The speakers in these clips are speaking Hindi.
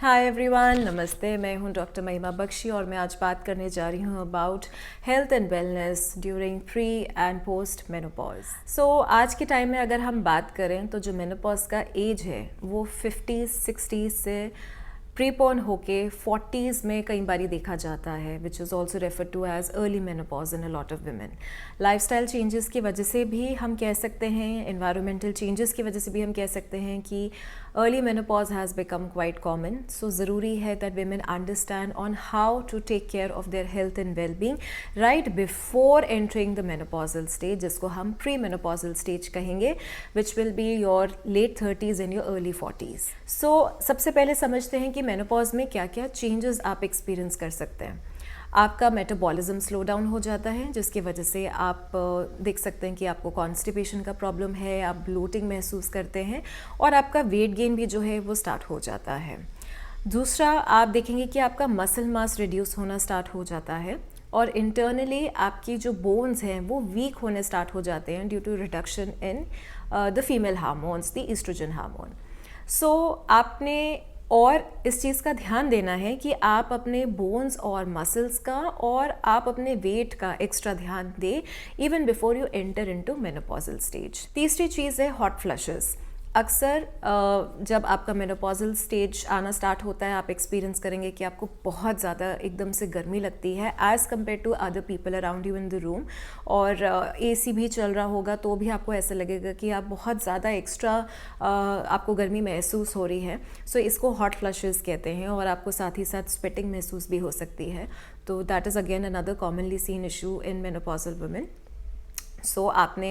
हाय एवरीवन, नमस्ते। मैं हूं डॉक्टर महिमा बख्शी और मैं आज बात करने जा रही हूं about health and wellness during pre and post menopause. So आज के टाइम में अगर हम बात करें तो जो मेनोपॉज का एज है वो 50-60 से प्रीपोन होके 40s में कई बारी देखा जाता है, which is also refer to as early menopause in a lot of women. Lifestyle changes की वजह से भी हम कह सकते हैं, एनवायरमेंटल चेंजेस की वजह से भी हम कह सकते हैं कि early menopause has become quite common. So ज़रूरी है that women understand on how to take care of their health and wellbeing right before entering the menopausal stage, जिसको हम प्री मेनोपॉजल स्टेज कहेंगे, which will be your late 30s and your early 40s। So सबसे पहले समझते हैं कि मेनोपॉज में क्या क्या चेंजेस आप एक्सपीरियंस कर सकते हैं। आपका मेटाबॉलिज्म स्लो डाउन हो जाता है, जिसकी वजह से आप देख सकते हैं कि आपको कॉन्स्टिपेशन का प्रॉब्लम है, आप ब्लोटिंग महसूस करते हैं और आपका वेट गेन भी जो है वो स्टार्ट हो जाता है। दूसरा, आप देखेंगे कि आपका मसल मास रिड्यूस होना स्टार्ट हो जाता है और इंटरनली आपकी जो बोन्स हैं वो वीक होने स्टार्ट हो जाते हैं due to reduction in the female hormones, the oestrogen hormone. So आपने और इस चीज़ का ध्यान देना है कि आप अपने बोन्स और मसल्स का और आप अपने वेट का एक्स्ट्रा ध्यान दें even before you enter into menopausal stage. तीसरी चीज़ है हॉट फ्लशेस। अक्सर जब आपका मेनोपॉजल स्टेज आना स्टार्ट होता है, आप एक्सपीरियंस करेंगे कि आपको बहुत ज़्यादा एकदम से गर्मी लगती है as compare to other people around you in the room, और एसी भी चल रहा होगा तो भी आपको ऐसा लगेगा कि आप बहुत ज़्यादा एक्स्ट्रा आपको गर्मी महसूस हो रही है। सो इसको हॉट फ्लशेस कहते हैं और आपको साथ ही साथ स्वेटिंग महसूस भी हो सकती है। तो that is again another commonly seen issue in menopausal women. So आपने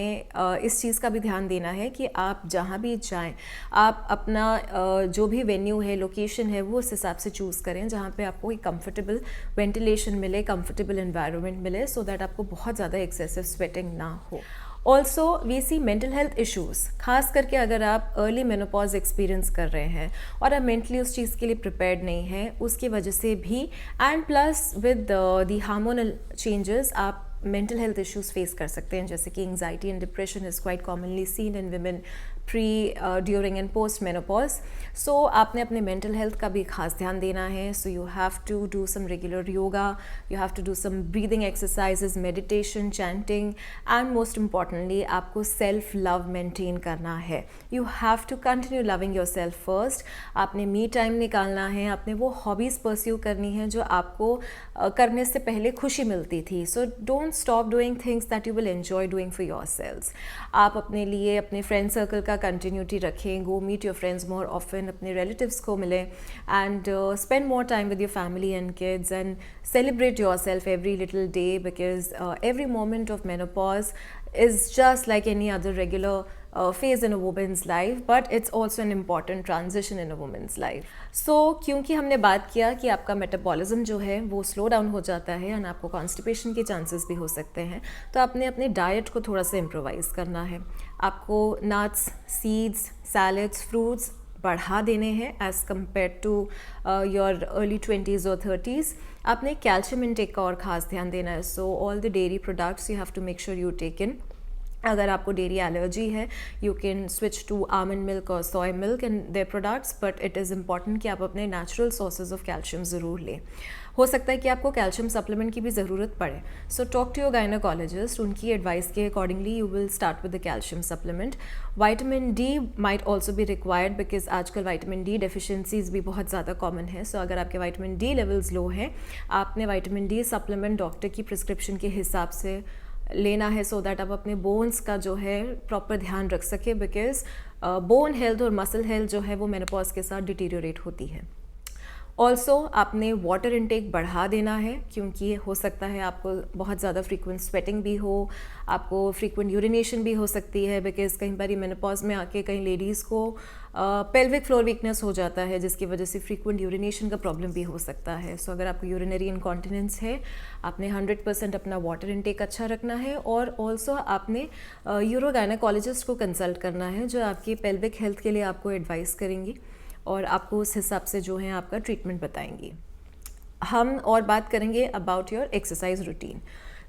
इस चीज़ का भी ध्यान देना है कि आप जहाँ भी जाएं, आप अपना जो भी वेन्यू है, लोकेशन है, वो उस हिसाब से चूज़ करें जहाँ पे आपको एक कंफर्टेबल वेंटिलेशन मिले, कंफर्टेबल एनवायरनमेंट मिले, सो दैट आपको बहुत ज़्यादा एक्सेसिव स्वेटिंग ना हो। Also we see mental health issues, खास करके अगर आप अर्ली मेनोपॉज एक्सपीरियंस कर रहे हैं और आप मेंटली उस चीज़ के लिए प्रिपेयर्ड नहीं हैं, उसकी वजह से भी, and plus with the hormonal changes आप मेंटल हेल्थ इश्यूज़ फेस कर सकते हैं, जैसे कि anxiety and depression is quite commonly seen in women pre, during and post menopause. So आपने अपने मेंटल हेल्थ का भी खास ध्यान देना है। So you have to do some regular yoga, you have to do some breathing exercises, meditation, chanting, and most importantly आपको सेल्फ लव मेंटेन करना है। You have to continue loving yourself first. आपने मी टाइम निकालना है, आपने वो हॉबीज़ परस्यू करनी है जो आपको करने से पहले खुशी मिलती थी। So don't stop doing things that you will enjoy doing for yourselves. आप अपने लिए अपने फ्रेंड सर्कल का कंटिन्यूटी रखें, go meet your friends more often, अपने रिलेटिव्स को मिलें, and spend more time with your family and kids, and celebrate yourself every little day, because every moment of menopause is just like any other regular phase in a woman's life, but it's also an important transition in a woman's life. So क्योंकि हमने बात किया कि आपका मेटाबॉलिज्म जो है वो स्लो डाउन हो जाता है और आपको कॉन्स्टिपेशन के चांसेस भी हो सकते हैं, तो आपने अपने डाइट को थोड़ा सा इम्प्रोवाइज़ करना है। आपको नट्स, सीड्स, सैलड्स, फ्रूट्स बढ़ा देने हैं as compare to your early 20s और 30s। आपने कैल्शियम इनटेक का और ख़ास ध्यान देना है। So all the dairy products you have to make sure you take in. अगर आपको डेयरी एलर्जी है, you can switch to almond milk or soya milk and their products, but it is important कि आप अपने नेचुरल सोर्सेज ऑफ कैल्शियम ज़रूर लें। हो सकता है कि आपको कैल्शियम सप्लीमेंट की भी ज़रूरत पड़े, so talk to your gynaecologist. उनकी एडवाइस के accordingly you will start with the calcium supplement. Vitamin D might also be required, because आजकल विटामिन डी डेफिशिएंसीज भी बहुत ज़्यादा कॉमन है। सो अगर आपके विटामिन डी लेवल्स लो हैं, आपने विटामिन डी सप्लीमेंट डॉक्टर की प्रिस्क्रिप्शन के हिसाब से लेना है, सो दैट आप अपने बोन्स का जो है प्रॉपर ध्यान रख सके, बिकॉज बोन हेल्थ और मसल हेल्थ जो है वो मेनोपॉज के साथ डिटीरियोरेट होती है। ऑल्सो आपने वाटर इनटेक बढ़ा देना है, क्योंकि हो सकता है आपको बहुत ज़्यादा फ्रीक्वेंट स्वेटिंग भी हो, आपको फ्रीक्वेंट यूरिनेशन भी हो सकती है, बिकॉज कई बार मेनोपॉज में आके कई लेडीज़ को पेल्विक फ्लोर वीकनेस हो जाता है, जिसकी वजह से फ्रीक्वेंट यूरिनेशन का प्रॉब्लम भी हो सकता है। सो अगर आपको यूरिनरी इनकॉन्टिनेंस है, आपने 100% अपना वाटर इनटेक अच्छा रखना है, और ऑल्सो आपने यूरो गायनेकोलॉजिस्ट को कंसल्ट करना है, जो आपकी पेल्विक हेल्थ के लिए आपको एडवाइस करेंगी और आपको उस हिसाब से जो है आपका ट्रीटमेंट बताएंगी। हम और बात करेंगे about your exercise routine.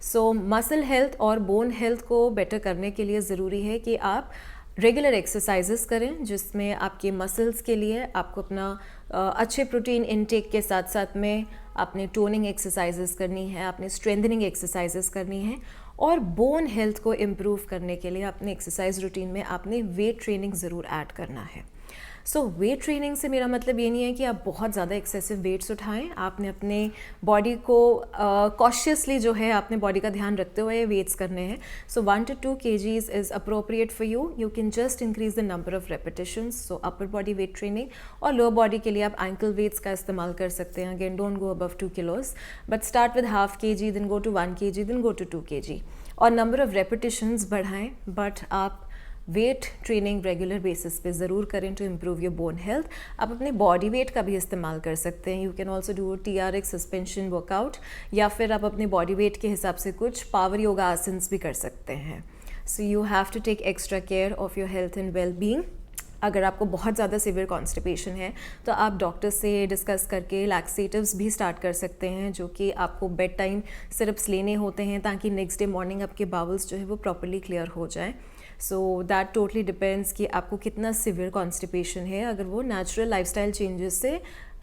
So muscle health और बोन हेल्थ को बेटर करने के लिए ज़रूरी है कि आप रेगुलर एक्सरसाइजेस करें, जिसमें आपके मसल्स के लिए आपको अपना अच्छे प्रोटीन इनटेक के साथ साथ में आपने टोनिंग एक्सरसाइजेस करनी है, आपने स्ट्रेंथनिंग एक्सरसाइजेस करनी है, और बोन हेल्थ को इम्प्रूव करने के लिए अपने एक्सरसाइज रूटीन में आपने वेट ट्रेनिंग ज़रूर ऐड करना है। सो वेट ट्रेनिंग से मेरा मतलब ये नहीं है कि आप बहुत ज़्यादा एक्सेसिव वेट्स उठाएं। आपने अपने बॉडी को कॉशियसली जो है अपने बॉडी का ध्यान रखते हुए वेट्स करने हैं। सो 1 to 2 kgs is appropriate for you. You can just increase the number of repetitions. So upper body weight training, और लोअर बॉडी के लिए आप एंकल वेट्स का इस्तेमाल कर सकते हैं। Again don't go above 2 kilos, but start with half kg, then go to 1 kg, then go to 2 kg, और नंबर ऑफ रेपिटेशंस बढ़ाएं। बट आप वेट ट्रेनिंग रेगुलर बेसिस पे ज़रूर करें to improve your bone health. आप अपने बॉडी वेट का भी इस्तेमाल कर सकते हैं। You can also do TRX suspension workout, या फिर आप अपने बॉडी वेट के हिसाब से कुछ पावर योगा आसन्स भी कर सकते हैं। So you have to take extra care of your health and well being. अगर आपको बहुत ज़्यादा सीवियर कॉन्स्टिपेशन है तो आप डॉक्टर से डिस्कस करके लैक्सेटिव्स भी स्टार्ट कर सकते हैं, जो कि आपको बेड टाइम सिरप्स लेने होते हैं ताकि नेक्स्ट डे मॉर्निंग आपके बाउल्स जो है वो प्रॉपर्ली क्लियर हो जाएं। सो दैट टोटली डिपेंड्स कि आपको कितना सीवियर कॉन्स्टिपेशन है। अगर वो नेचुरल लाइफस्टाइल चेंजेस से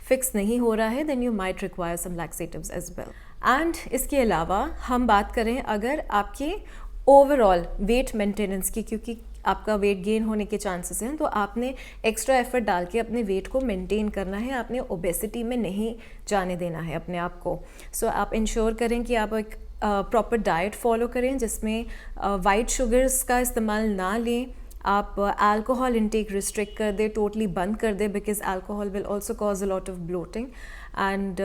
फिक्स नहीं हो रहा है then you might require some laxatives as well. And इसके अलावा हम बात करें अगर आपके ओवरऑल वेट मेंटेनेंस की, क्योंकि आपका वेट गेन होने के चांसेस हैं, तो आपने एक्स्ट्रा एफर्ट डाल के अपने वेट को मेंटेन करना है। आपने ओबेसिटी में नहीं जाने देना है अपने आप को। सो आप इंश्योर करें कि आप एक प्रॉपर डाइट फॉलो करें जिसमें वाइट शुगर्स का इस्तेमाल ना लें। आप अल्कोहल इंटेक रिस्ट्रिक्ट कर दे, टोटली बंद कर दे, because alcohol will also cause a lot of bloating. And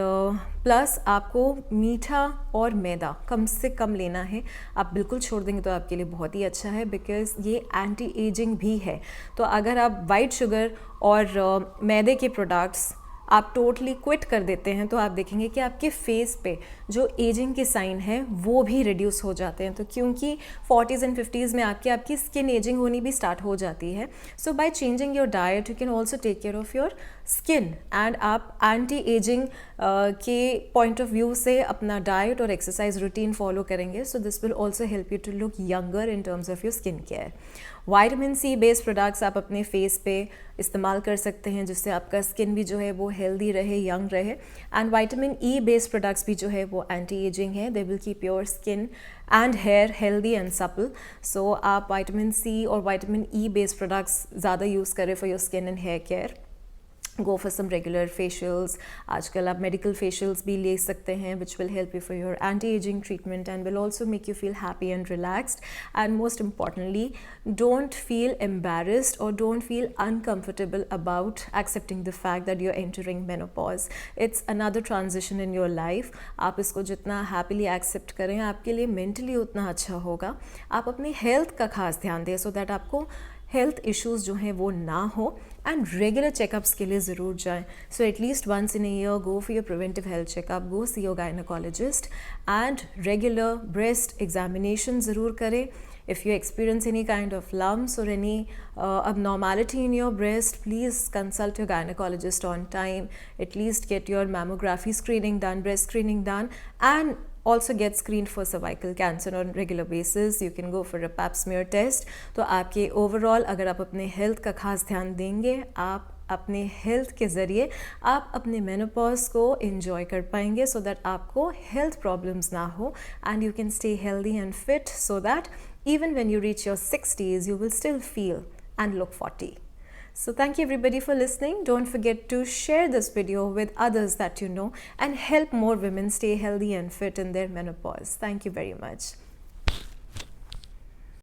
plus आपको मीठा और मैदा कम से कम लेना है। आप बिल्कुल छोड़ देंगे तो आपके लिए बहुत ही अच्छा है, बिकॉज ये एंटी एजिंग भी है। तो अगर आप वाइट शुगर और मैदे के प्रोडक्ट्स आप टोटली क्विट कर देते हैं तो आप देखेंगे कि आपके फेस पे जो एजिंग के साइन हैं वो भी रिड्यूस हो जाते हैं। तो क्योंकि 40s and 50s में आपकी स्किन एजिंग होनी भी स्टार्ट हो जाती है। So by changing your diet you can also take care of your skin. And आप एंटी एजिंग के पॉइंट ऑफ व्यू से अपना डाइट और एक्सरसाइज रूटीन फॉलो करेंगे। So this will also help you to look younger in terms of your skin care. Vitamin C based products आप अपने फेस पे इस्तेमाल कर सकते हैं जिससे आपका स्किन भी जो है वो हेल्दी रहे, यंग रहे। And vitamin E based products भी जो है वो एंटी एजिंग है। They will keep your skin and hair healthy and supple. So आप विटामिन C और विटामिन E बेस्ड प्रोडक्ट्स ज़्यादा यूज़ करें for your skin and hair care. Go for some regular facials. आजकल आप मेडिकल फेशियल्स भी ले सकते हैं which will help you for your anti ageing treatment and will also make you feel happy and relaxed. And most importantly don't feel embarrassed or don't feel uncomfortable about accepting the fact that you are entering menopause. It's another transition in your life. आप इसको जितना हैप्पीली एक्सेप्ट करें आपके लिए मेंटली उतना अच्छा होगा। आप अपनी हेल्थ का खास ध्यान दें सो दैट आपको हेल्थ इश्यूज़ जो हैं वो ना हो। एंड रेगुलर चेकअप्स के लिए ज़रूर जाएं। So at least once in a year go for your preventive health checkup, go see your gynaecologist and regular breast examination ज़रूर करें। If you experience any kind of lumps or any abnormality in your breast, please consult your gynecologist on time. At least get your mammography screening done, breast screening done, and also get screened for cervical cancer on regular basis. You can go for a pap smear test. तो आपके overall अगर आप अपने health का खास ध्यान देंगे, आप अपने हेल्थ के ज़रिए आप अपने मेनोपॉज को एंजॉय कर पाएंगे सो दैट आपको हेल्थ प्रॉब्लम्स ना हो and you can stay healthy and fit so that even when you reach your 60s you will still feel and look 40. So thank you everybody for listening. Don't forget to share this video with others that you know and help more women stay healthy and fit in their menopause. Thank you very much.